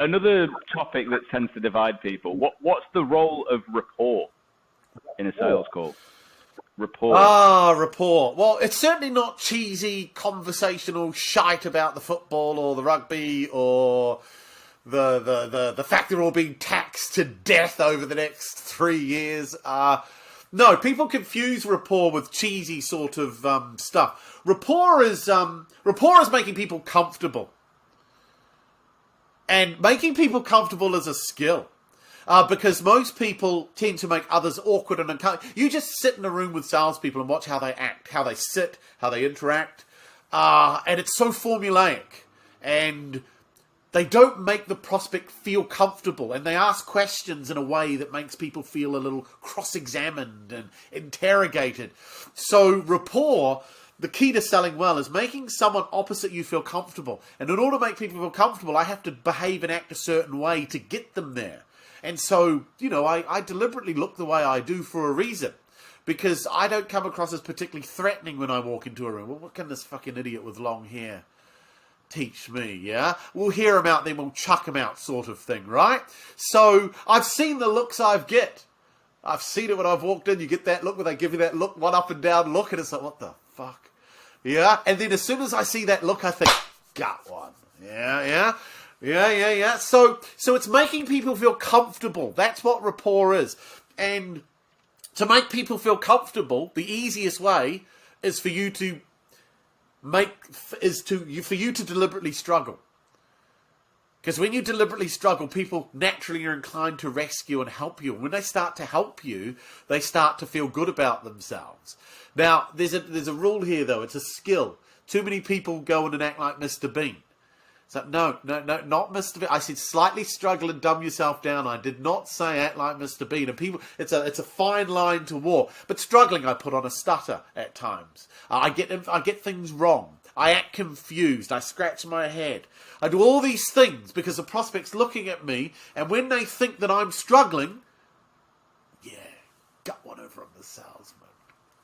another topic that tends to divide people. What's the role of rapport in a sales call? Rapport. Rapport. Well, it's certainly not cheesy conversational shite about the football or the rugby or the fact they're all being taxed to death over the next 3 years. No, people confuse rapport with cheesy sort of stuff. Rapport is making people comfortable. And making people comfortable is a skill. Because most people tend to make others awkward and uncomfortable. You just sit in a room with salespeople and watch how they act, how they sit, how they interact. And it's so formulaic. And they don't make the prospect feel comfortable. And they ask questions in a way that makes people feel a little cross-examined and interrogated. So rapport, the key to selling well, is making someone opposite you feel comfortable. And in order to make people feel comfortable, I have to behave and act a certain way to get them there. And so, I deliberately look the way I do for a reason. Because I don't come across as particularly threatening when I walk into a room. Well, what can this fucking idiot with long hair teach me, yeah? We'll hear him out, then we'll chuck him out sort of thing, right? So, I've seen the looks I've get. I've seen it when I've walked in. You get that look where they give you that look, one up and down look, and it's like, what the fuck? Yeah? And then as soon as I see that look, I think, got one. Yeah. So it's making people feel comfortable. That's what rapport is. And to make people feel comfortable, the easiest way is for you to deliberately struggle. Because when you deliberately struggle, people naturally are inclined to rescue and help you. And when they start to help you, they start to feel good about themselves. Now, there's a rule here, though. It's a skill. Too many people go in and act like Mr. Bean. So, no, not Mr. Bean. I said slightly struggle and dumb yourself down. I did not say act like Mr. Bean. And people, it's a fine line to walk. But struggling, I put on a stutter at times. I get things wrong. I act confused. I scratch my head. I do all these things because the prospect's looking at me, and when they think that I'm struggling, got one over on the salesman.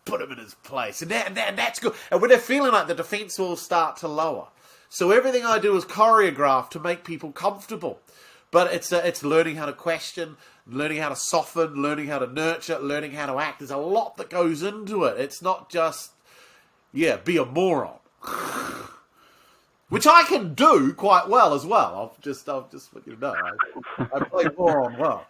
Put him in his place. And that's good. And when they're feeling like the defense will start to lower. So everything I do is choreographed to make people comfortable. But it's learning how to question, learning how to soften, learning how to nurture, learning how to act. There's a lot that goes into it. It's not just, be a moron. Which I can do quite well as well. I'll just let you know. I play moron well.